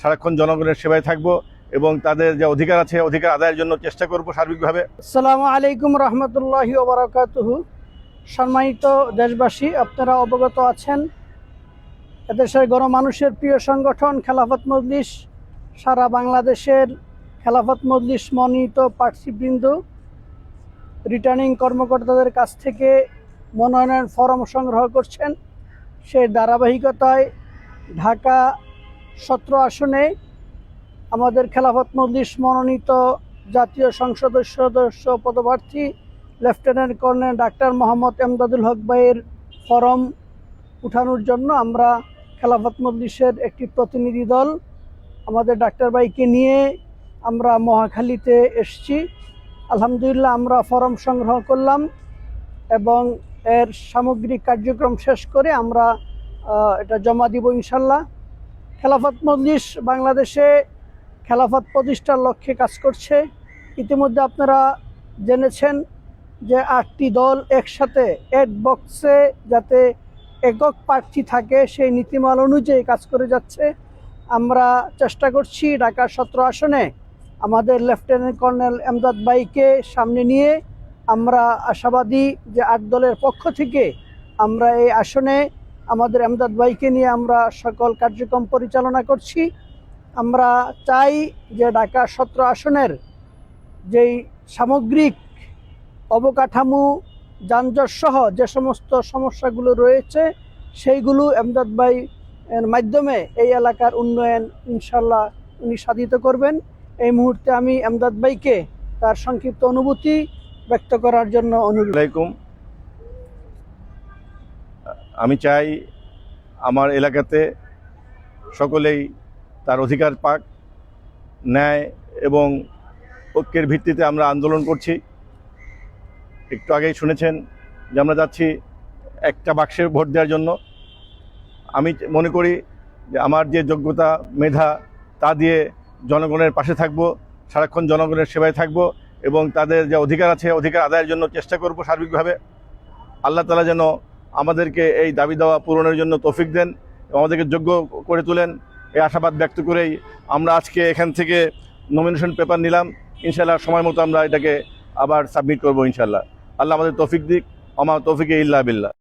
সারাক্ষণ জনগণের সেবায় থাকব এবং তাদের যে অধিকার আছে অধিকার আদায়ের জন্য চেষ্টা করব সার্বিকভাবে। আসসালামু আলাইকুম রহমতুল্লাহি ওয়া বারাকাতুহু। সম্মানিত দেশবাসী, আপনারা অবগত আছেন এদেশের গণমানুষের প্রিয় সংগঠন খেলাফত মজলিস সারা বাংলাদেশের খেলাফত মজলিস মনোনীত প্রার্থীবৃন্দ রিটার্নিং কর্মকর্তাদের কাছ থেকে মনোনয়ন ফরম সংগ্রহ করছেন। সেই ধারাবাহিকতায় ঢাকা 17 আসনে আমাদের খেলাফত মজলিস মনোনীত জাতীয় সংসদ সদস্য পদপ্রার্থী লেফটেন্যান্ট কর্নেল ডাক্তার মোহাম্মদ এমদাদুল হক ভাইয়ের ফরম উঠানোর জন্য আমরা খেলাফত মজলিসের একটি প্রতিনিধি দল আমাদের ডাক্তার ভাইকে নিয়ে আমরা মহাখালীতে এসেছি। আলহামদুলিল্লাহ আমরা ফরম সংগ্রহ করলাম এবং এর সামগ্রিক কার্যক্রম শেষ করে আমরা এটা জমা দিব ইনশাল্লাহ। খেলাফত মজলিস বাংলাদেশে খেলাফত প্রতিষ্ঠার লক্ষ্যে কাজ করছে। ইতিমধ্যে আপনারা জেনেছেন যে 8টি দল একসাথে এক বক্সে যাতে একক প্রার্থী থাকে সেই নীতিমালা অনুযায়ী কাজ করে যাচ্ছে। আমরা চেষ্টা করছি ঢাকা 17 আসনে আমাদের লেফটেন্যান্ট কর্নেল এমদাদ ভাইকে সামনে নিয়ে আমরা আশাবাদী যে 8 দলের পক্ষ থেকে আমরা এই আসনে আমাদের এমদাদ ভাইকে নিয়ে আমরা সকল কার্যক্রম পরিচালনা করছি। আমরা চাই যে ঢাকা 17 আসনের যেই সামগ্রিক অবকাঠামো যানজট সহ যে সমস্ত সমস্যাগুলো রয়েছে সেইগুলো এমদাদ ভাই এর মাধ্যমে এই এলাকার উন্নয়ন ইনশাল্লাহ উনি সাধিত করবেন। এই মুহূর্তে আমি এমদাদ ভাইকে তার সংক্ষিপ্ত অনুভূতি ব্যক্ত করার জন্য অনুরোধ। আমি চাই আমার এলাকাতে সকলেই তার অধিকার পাক। ন্যায় এবং ঐক্যের ভিত্তিতে আমরা আন্দোলন করছি। একটু আগেই শুনেছেন যে আমরা যাচ্ছি একটা বাক্সে ভোট দেওয়ার জন্য। আমি মনে করি যে আমার যে যোগ্যতা মেধা তা দিয়ে জনগণের পাশে থাকব, সারাক্ষণ জনগণের সেবায় থাকব এবং তাদের যে অধিকার আছে অধিকার আদায়ের জন্য চেষ্টা করব সার্বিকভাবে। আল্লাহ তাআলা যেন আমাদেরকে এই দাবি দাওয়া পূরণের জন্য তৌফিক দেন এবং আমাদেরকে যোগ্য করে তোলেন, এই আশাবাদ ব্যক্ত করেই আমরা আজকে এখান থেকে নমিনেশন পেপার নিলাম। ইনশাআল্লাহ সময় মতো আমরা এটাকে আবার সাবমিট করব ইনশাআল্লাহ। আল্লাহ আমাদের তৌফিক দিক, আমা তৌফিকে ইল্লা বিল্লাহ।